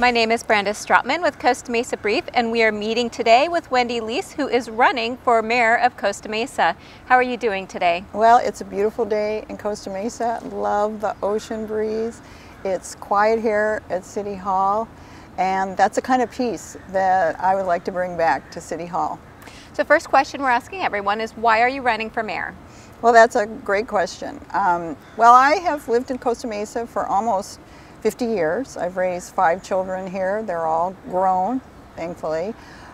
My name is Brandis Strautman with Costa Mesa Brief, and we are meeting today with Wendy Leece, who is running for mayor of Costa Mesa. How are you doing today? Well, it's a beautiful day in Costa Mesa. Love the ocean breeze. It's quiet here at City Hall, and that's the kind of peace that I would like to bring back to City Hall. So first question we're asking everyone is, why are you running for mayor? Well, that's a great question. Well, I have lived in Costa Mesa for almost 50 years. I've raised 5 children here. They're all grown, thankfully.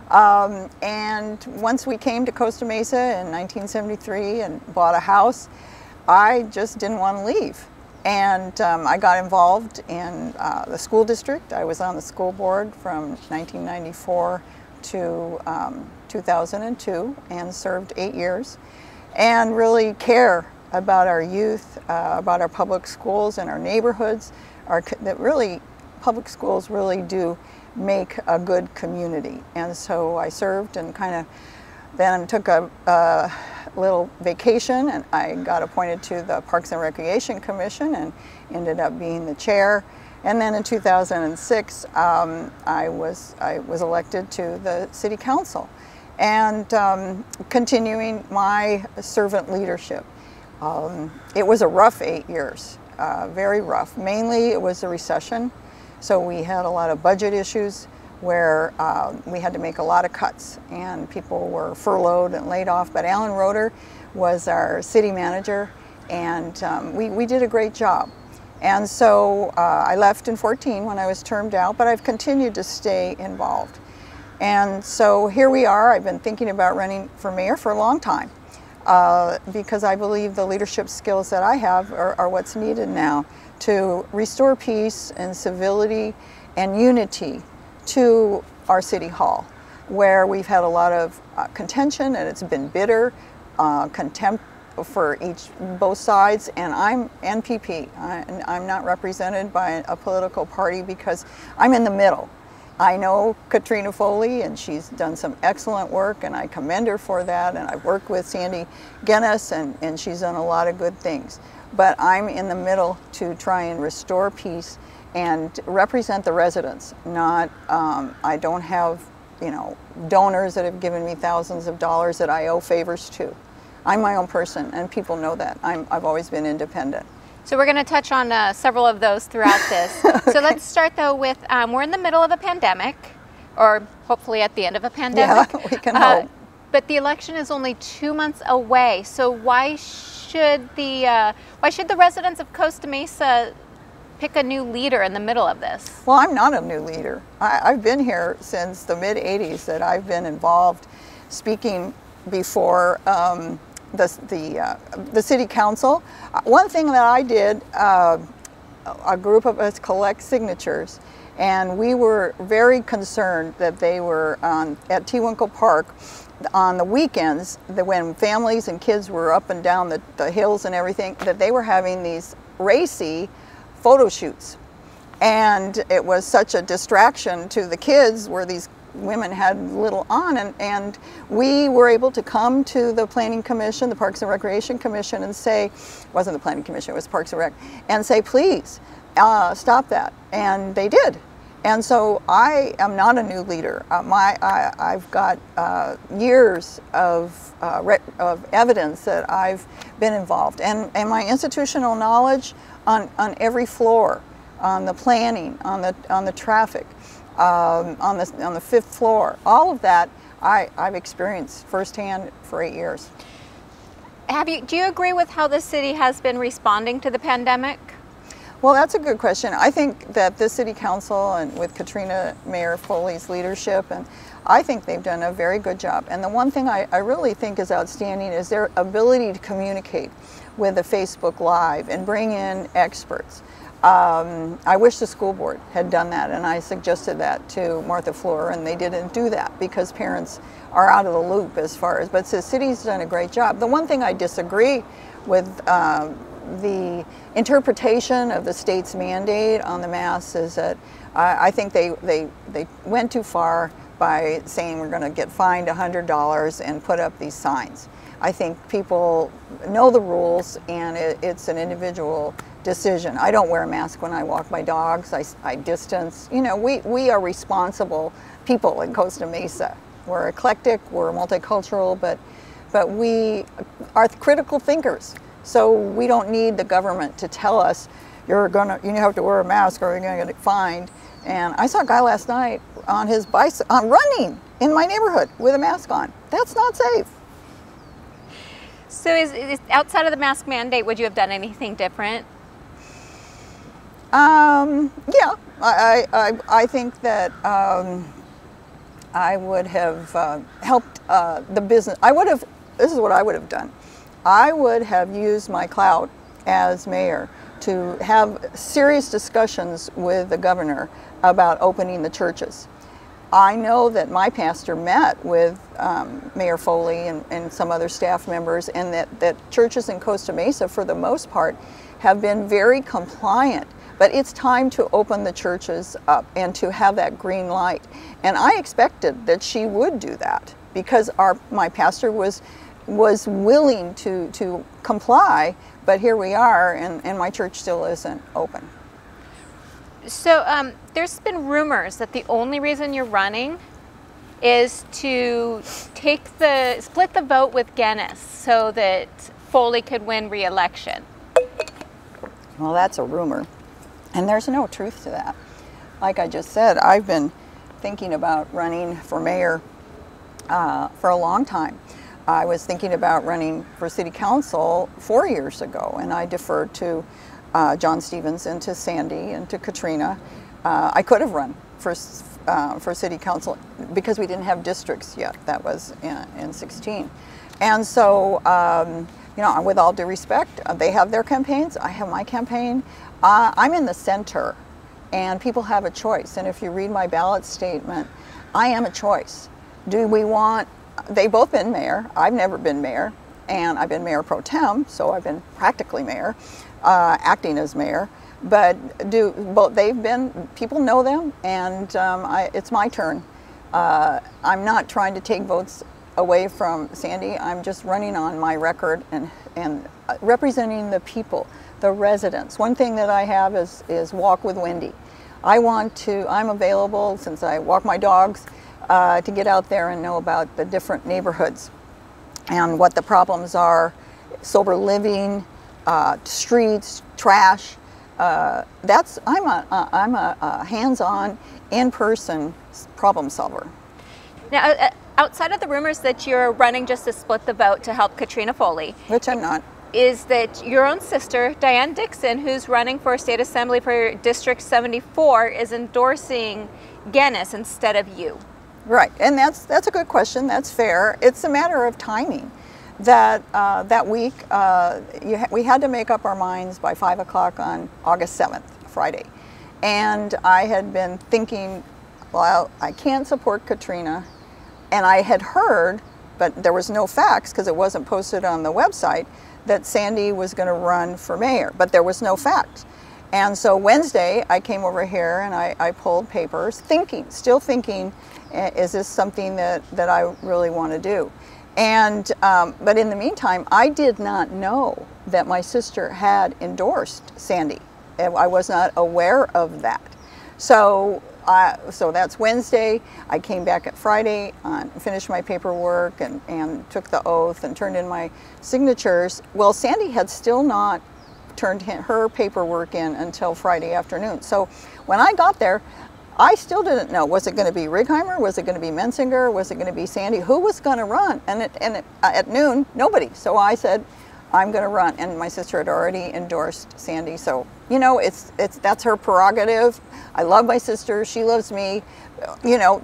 And once we came to Costa Mesa in 1973 and bought a house, I just didn't want to leave. And I got involved in the school district. I was on the school board from 1994 to 2002 and served 8 years, and really care about our youth, about our public schools and our neighborhoods. Public schools really do make a good community. And so I served and then took a little vacation, and I got appointed to the Parks and Recreation Commission and ended up being the chair. And then in 2006, I was elected to the City Council, and continuing my servant leadership. It was a rough 8 years. Very rough. Mainly it was a recession, so we had a lot of budget issues where we had to make a lot of cuts and people were furloughed and laid off. But Alan Roeder was our city manager, and we did a great job. And so I left in 2014 when I was termed out, but I've continued to stay involved. And so here we are. I've been thinking about running for mayor for a long time. Because I believe the leadership skills that I have are what's needed now to restore peace and civility and unity to our City Hall, where we've had a lot of contention and it's been bitter, contempt for both sides, and I'm NPP. I'm not represented by a political party because I'm in the middle. I know Katrina Foley, and she's done some excellent work, and I commend her for that, and I've worked with Sandy Guinness, and she's done a lot of good things. But I'm in the middle to try and restore peace and represent the residents. Not, I don't have, donors that have given me thousands of dollars that I owe favors to. I'm my own person, and people know that. I've always been independent. So we're going to touch on several of those throughout this. Okay. So let's start though with, we're in the middle of a pandemic, or hopefully at the end of a pandemic. Yeah, we can hope. But the election is only 2 months away. So why should the residents of Costa Mesa pick a new leader in the middle of this? Well, I'm not a new leader. I've been here since the mid-'80s that I've been involved speaking before the City Council. One thing that I did, a group of us collect signatures, and we were very concerned that they were at Tewinkle Park on the weekends, that when families and kids were up and down the hills and everything, that they were having these racy photo shoots. And it was such a distraction to the kids where these women had little on, and we were able to come to the Planning Commission, the Parks and Recreation Commission, and say, it wasn't the Planning Commission, it was Parks and Rec, and say, please, stop that. And they did. And so I am not a new leader. I've got years of evidence that I've been involved, and my institutional knowledge on every floor, on the planning, on the traffic, on the 5th floor, all of that I've experienced firsthand for 8 years. Do you agree with how the city has been responding to the pandemic? Well, that's a good question. I think that the City Council, and with Mayor Foley's leadership, and I think they've done a very good job. And the one thing I really think is outstanding is their ability to communicate with the Facebook Live and bring in experts. I wish the school board had done that, and I suggested that to Martha Fleur, and they didn't do that because parents are out of the loop as far as, but the city's done a great job. The one thing I disagree with the interpretation of the state's mandate on the masks is that I think they went too far by saying we're going to get fined $100 and put up these signs. I think people know the rules, and it's an individual decision. I don't wear a mask when I walk my dogs. I distance. You know, we are responsible people in Costa Mesa. We're eclectic, we're multicultural, but we are critical thinkers. So we don't need the government to tell us you have to wear a mask or you're gonna get fined. And I saw a guy last night on his bicycle, running in my neighborhood with a mask on. That's not safe. So is outside of the mask mandate, would you have done anything different? Yeah, I think that I would have helped the business. This is what I would have done. I would have used my clout as mayor to have serious discussions with the governor about opening the churches. I know that my pastor met with Mayor Foley and some other staff members, and that churches in Costa Mesa, for the most part, have been very compliant. But it's time to open the churches up and to have that green light. And I expected that she would do that because my pastor was willing to comply, but here we are, and my church still isn't open. So there's been rumors that the only reason you're running is to split the vote with Guinness so that Foley could win re-election. Well, that's a rumor, and there's no truth to that. Like I just said, I've been thinking about running for mayor for a long time. I was thinking about running for city council 4 years ago, and I deferred to John Stevens and to Sandy and to Katrina. I could have run for city council because we didn't have districts yet. That was in 16. And so, you know, with all due respect, they have their campaigns, I have my campaign. I'm in the center, and people have a choice. And if you read my ballot statement, I am a choice. Do we want, they've both been mayor, I've never been mayor, and I've been Mayor Pro Tem, so I've been practically mayor, acting as mayor. But they've been, people know them, and it's my turn. I'm not trying to take votes away from Sandy. I'm just running on my record and representing the people, the residents. One thing that I have is Walk with Wendy. I'm available, since I walk my dogs, to get out there and know about the different neighborhoods and what the problems are, sober living, streets, trash. I'm a hands-on, in-person problem solver. Now, outside of the rumors that you're running just to split the vote to help Katrina Foley, which I'm not, is that your own sister, Diane Dixon, who's running for State Assembly for District 74, is endorsing Guinness instead of you. Right, and that's a good question. That's fair. It's a matter of timing. That week, we had to make up our minds by 5 o'clock on August 7th, Friday. And I had been thinking, well, I can't support Katrina. And I had heard, but there was no facts because it wasn't posted on the website, that Sandy was going to run for mayor, but there was no facts. And so Wednesday, I came over here and I pulled papers, still thinking, is this something that I really want to do? And but in the meantime, I did not know that my sister had endorsed Sandy. I was not aware of that. So that's Wednesday. I came back at Friday, finished my paperwork and took the oath and turned in my signatures. Well, Sandy had still not turned her paperwork in until Friday afternoon. So when I got there, I still didn't know, was it going to be Righeimer? Was it going to be Mensinger? Was it going to be Sandy? Who was going to run? And at noon, nobody. So I said, I'm going to run. And my sister had already endorsed Sandy. So, you know, that's her prerogative. I love my sister. She loves me. You know,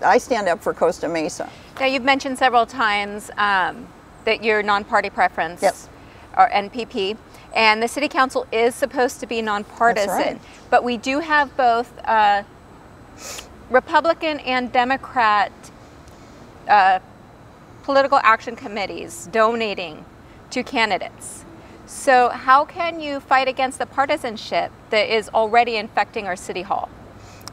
I stand up for Costa Mesa. Now, you've mentioned several times that you're non-party preference, yes, or NPP. And the city council is supposed to be nonpartisan. That's right. But we do have both Republican and Democrat political action committees donating to candidates. So how can you fight against the partisanship that is already infecting our city hall?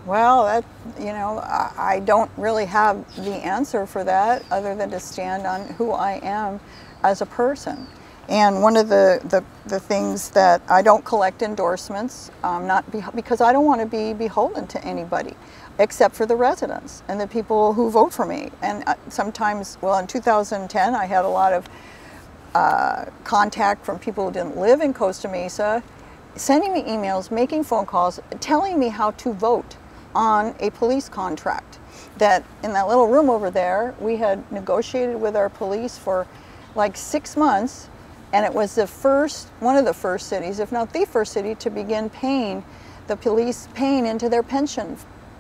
Well, I don't really have the answer for that other than to stand on who I am as a person. And one of the things that I don't collect endorsements, because I don't want to be beholden to anybody, except for the residents and the people who vote for me. And sometimes, well, in 2010, I had a lot of contact from people who didn't live in Costa Mesa, sending me emails, making phone calls, telling me how to vote on a police contract. That in that little room over there, we had negotiated with our police for like 6 months, and it was one of the first cities, if not the first city, to begin paying the police into their pension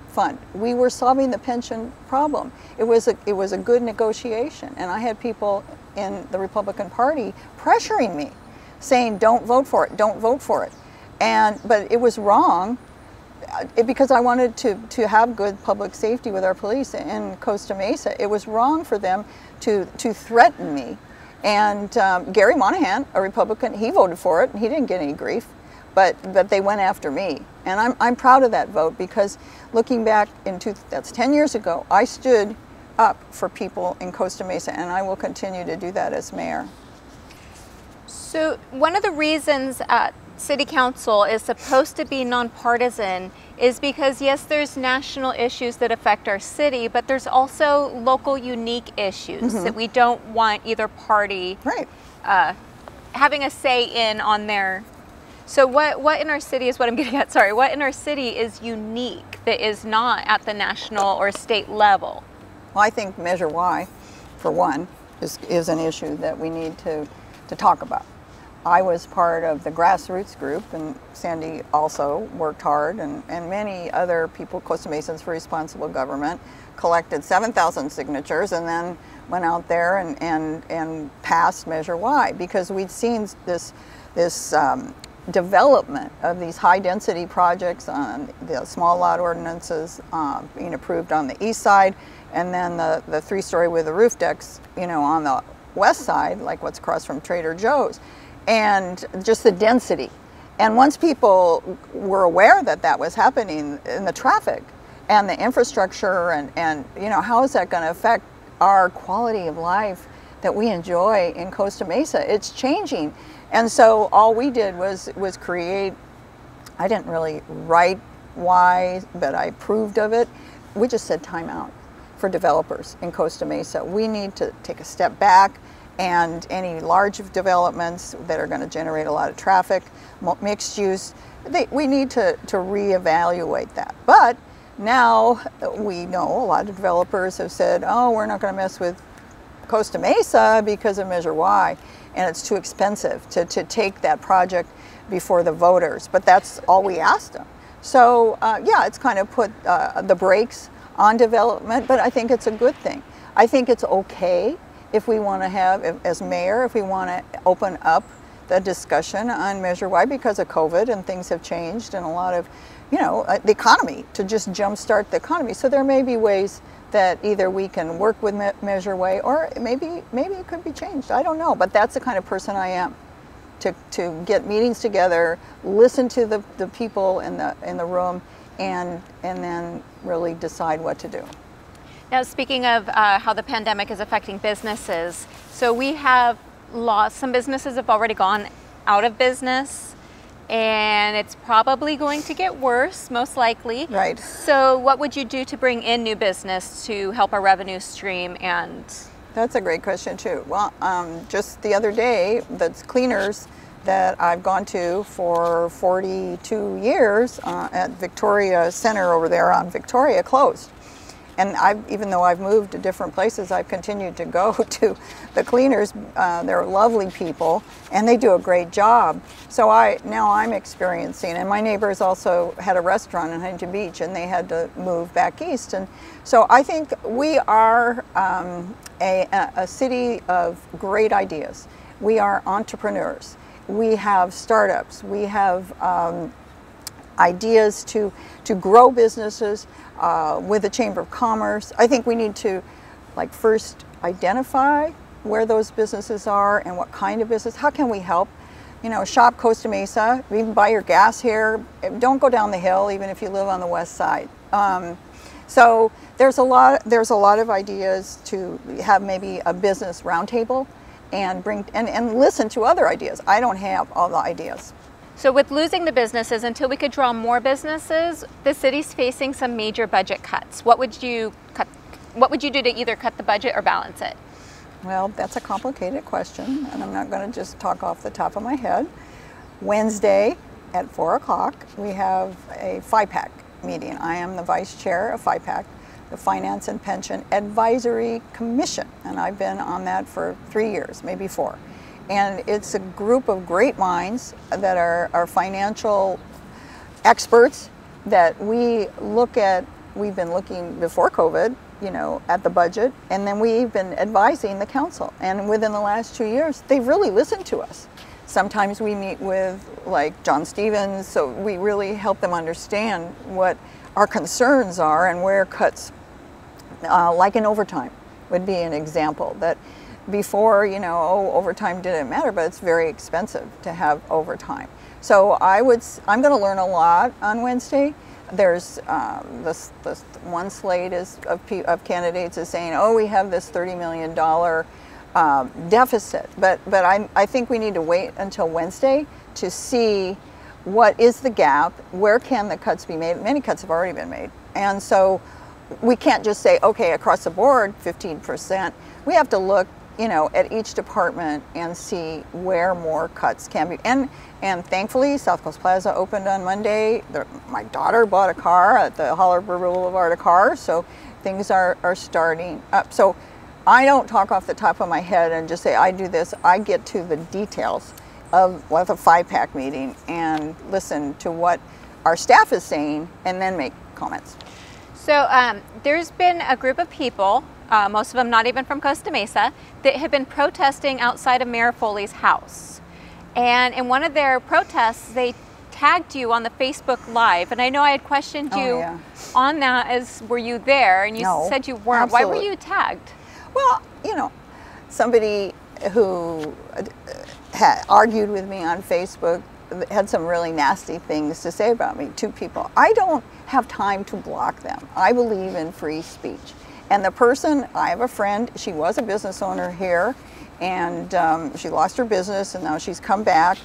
fund. We were solving the pension problem. It was a good negotiation, and I had people in the Republican Party pressuring me, saying, "Don't vote for it, don't vote for it." But it was wrong, because I wanted to have good public safety with our police in Costa Mesa. It was wrong for them to threaten me. And Gary Monahan, a Republican, he voted for it, and he didn't get any grief, but they went after me. And I'm proud of that vote, because looking back that's 10 years ago, I stood up for people in Costa Mesa, and I will continue to do that as mayor. So one of the reasons City Council is supposed to be nonpartisan is because, yes, there's national issues that affect our city, but there's also local unique issues that we don't want either party having a say in on their. So what in our city is what I'm getting at, sorry, what in our city is unique that is not at the national or state level? Well, I think Measure Y, for one, is an issue that we need to talk about. I was part of the grassroots group, and Sandy also worked hard, and many other people, Costa Mesans for Responsible Government, collected 7,000 signatures and then went out there and passed Measure Y, because we'd seen this development of these high-density projects on the small lot ordinances being approved on the east side, and then the three-story with the roof decks, on the west side, like what's across from Trader Joe's. And just the density. And once people were aware that that was happening in the traffic and the infrastructure and how is that going to affect our quality of life that we enjoy in Costa Mesa? It's changing. And so all we did was create, I didn't really write why, but I approved of it. We just said time out for developers in Costa Mesa. We need to take a step back, and any large developments that are going to generate a lot of traffic, mixed use, we need to reevaluate that. But now we know a lot of developers have said, oh, we're not going to mess with Costa Mesa because of Measure Y, and it's too expensive to take that project before the voters. But that's all we asked them. So yeah, it's kind of put the brakes on development, but I think it's a good thing. I think it's okay if we want to have, as mayor, if we want to open up the discussion on Measure Y because of COVID and things have changed, and a lot of, the economy, to just jumpstart the economy. So there may be ways that either we can work with Measure Y, or maybe it could be changed. I don't know, but that's the kind of person I am. To get meetings together, listen to the people in the room, and then really decide what to do. Now, speaking of how the pandemic is affecting businesses, so we have lost, some businesses have already gone out of business, and it's probably going to get worse, most likely. Right. So what would you do to bring in new business to help our revenue stream? And that's a great question too. Well, just the other day, the cleaners that I've gone to for 42 years at Victoria Center over there on Victoria closed. And even though I've moved to different places, I've continued to go to the cleaners. They're lovely people, and they do a great job. So now I'm experiencing, and my neighbors also had a restaurant in Huntington Beach, and they had to move back east. And so I think we are a city of great ideas. We are entrepreneurs. We have startups. We have ideas to grow businesses with the Chamber of Commerce. I think we need to first identify where those businesses are and what kind of business. How can we help? Shop Costa Mesa, even buy your gas here. Don't go down the hill even if you live on the west side. So there's a lot of ideas to have maybe a business roundtable and listen to other ideas. I don't have all the ideas. So with losing the businesses, until we could draw more businesses, the city's facing some major budget cuts. What would you cut? What would you do to either cut the budget or balance it? Well, that's a complicated question, and I'm not going to just talk off the top of my head. Wednesday at 4 o'clock, we have a FIPAC meeting. I am the vice chair of FIPAC, the Finance and Pension Advisory Commission, and I've been on that for 3 years, maybe 4. And it's a group of great minds that are financial experts that we look at. We've been looking before COVID, you know, at the budget, and then we've been advising the council. And within the last 2 years, they've really listened to us. Sometimes we meet with, like, John Stevens, so we really help them understand what our concerns are and where cuts, like in overtime, would be an example. That before, you know, oh, overtime didn't matter, but it's very expensive to have overtime. So I'm going to learn a lot on Wednesday. There's this one slate of candidates is saying, oh, we have this $30 million deficit, but I think we need to wait until Wednesday to see what is the gap, where can the cuts be made. Many cuts have already been made, and so we can't just say, okay, across the board 15%. We have to look, you know, at each department and see where more cuts can be. And thankfully, South Coast Plaza opened on Monday. My daughter bought a car at the Hollywood Boulevard, a car, so things are starting up. So I don't talk off the top of my head and just say, I do this. I get to the details of a FIPAC meeting and listen to what our staff is saying and then make comments. So there's been a group of people, most of them not even from Costa Mesa, that have been protesting outside of Mayor Foley's house. And in one of their protests, they tagged you on the Facebook Live. And I know I had questioned you on that, as were you there? And you said you weren't. Absolutely. Why were you tagged? Well, you know, somebody who had argued with me on Facebook had some really nasty things to say about me, 2 people. I don't have time to block them. I believe in free speech. And the person, I have a friend, she was a business owner here, and she lost her business, and now she's come back.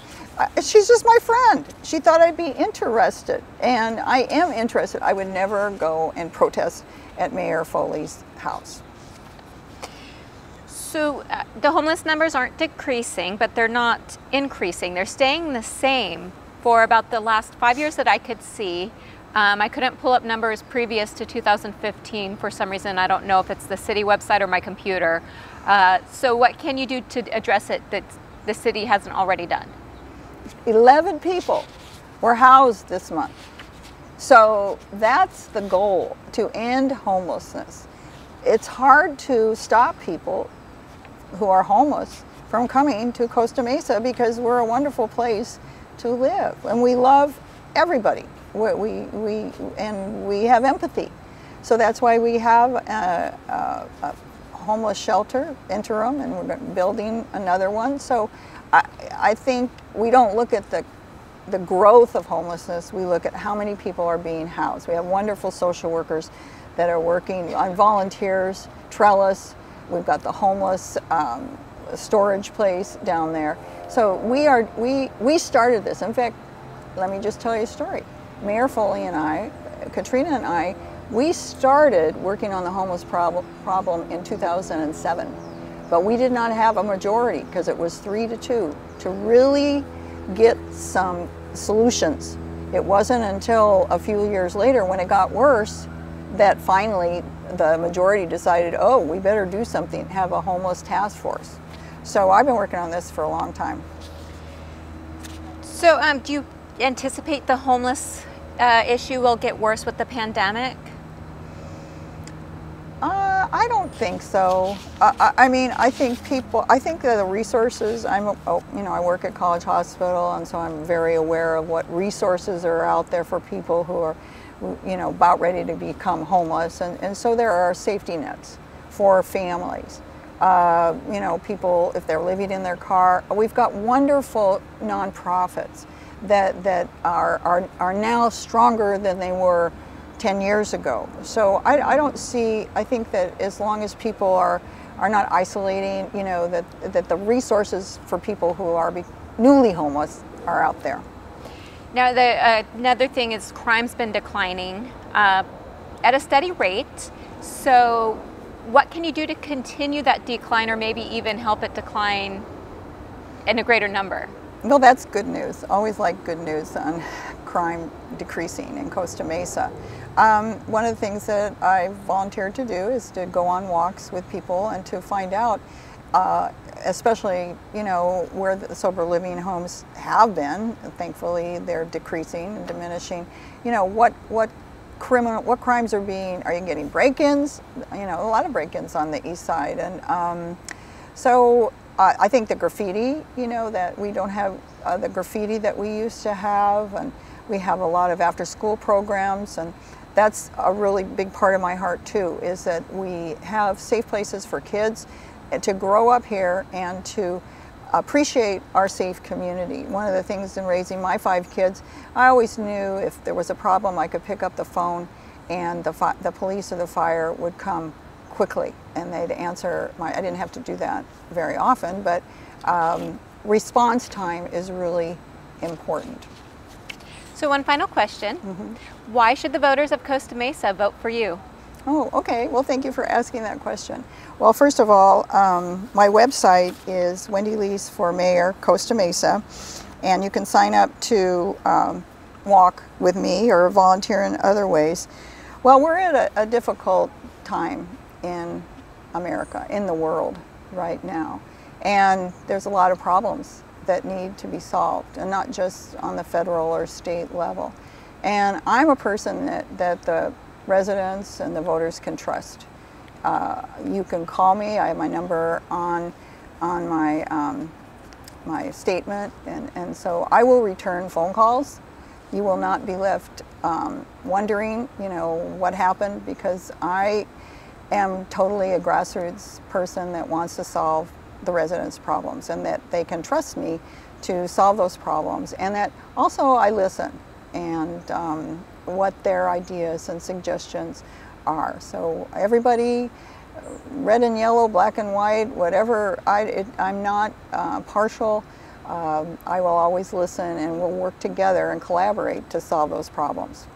She's just my friend. She thought I'd be interested, and I am interested. I would never go and protest at Mayor Foley's house. So the homeless numbers aren't decreasing, but they're not increasing. They're staying the same for about the last 5 years that I could see. I couldn't pull up numbers previous to 2015 for some reason. I don't know if it's the city website or my computer. So what can you do to address it that the city hasn't already done? 11 people were housed this month. So that's the goal, to end homelessness. It's hard to stop people who are homeless from coming to Costa Mesa because we're a wonderful place to live, and we love everybody. We have empathy, so that's why we have a homeless shelter interim, and we're building another one. So I think we don't look at the growth of homelessness. We look at how many people are being housed. We have wonderful social workers that are working on volunteers, Trellis. We've got the homeless storage place down there. So we started this. In fact, let me just tell you a story. Mayor Foley and I, Katrina and I, we started working on the homeless problem in 2007, but we did not have a majority because it was 3-2 to really get some solutions. It wasn't until a few years later, when it got worse, that finally the majority decided, oh, we better do something, have a homeless task force. So I've been working on this for a long time. So do you anticipate the homeless issue will get worse with the pandemic? I don't think so. I mean, I think that the resources, I work at College Hospital, and so I'm very aware of what resources are out there for people who are, about ready to become homeless. And so there are safety nets for families. People, if they're living in their car, we've got wonderful nonprofits that are now stronger than they were 10 years ago. So I think that as long as people are are not isolating, you know, that the resources for people who are newly homeless are out there. Now, another thing is crime's been declining at a steady rate. So what can you do to continue that decline, or maybe even help it decline in a greater number? Well, that's good news. Always like good news on crime decreasing in Costa Mesa. One of the things that I volunteered to do is to go on walks with people and to find out, especially, you know, where the sober living homes have been. Thankfully, they're decreasing and diminishing. You know, what crimes are you getting break-ins? You know, a lot of break-ins on the east side, and so I think the graffiti, you know, that we don't have the graffiti that we used to have, and we have a lot of after-school programs, and that's a really big part of my heart too, is that we have safe places for kids to grow up here and to appreciate our safe community. One of the things in raising my 5 kids, I always knew if there was a problem, I could pick up the phone and the police or the fire would come quickly and they'd answer I didn't have to do that very often, but response time is really important. So one final question. Mm-hmm. Why should the voters of Costa Mesa vote for you? Oh, okay. Well, thank you for asking that question. Well, first of all, my website is Wendy Leece for Mayor Costa Mesa, and you can sign up to walk with me or volunteer in other ways. Well, we're at a difficult time in America, in the world right now, and there's a lot of problems that need to be solved, and not just on the federal or state level. And I'm a person that the residents and the voters can trust. You can call me. I have my number on my my statement, and so I will return phone calls. You will not be left wondering, you know, what happened, because I am totally a grassroots person that wants to solve the residents' problems, and that they can trust me to solve those problems, and that also I listen and what their ideas and suggestions are. So everybody, red and yellow, black and white, whatever, I'm not partial. I will always listen, and we'll work together and collaborate to solve those problems.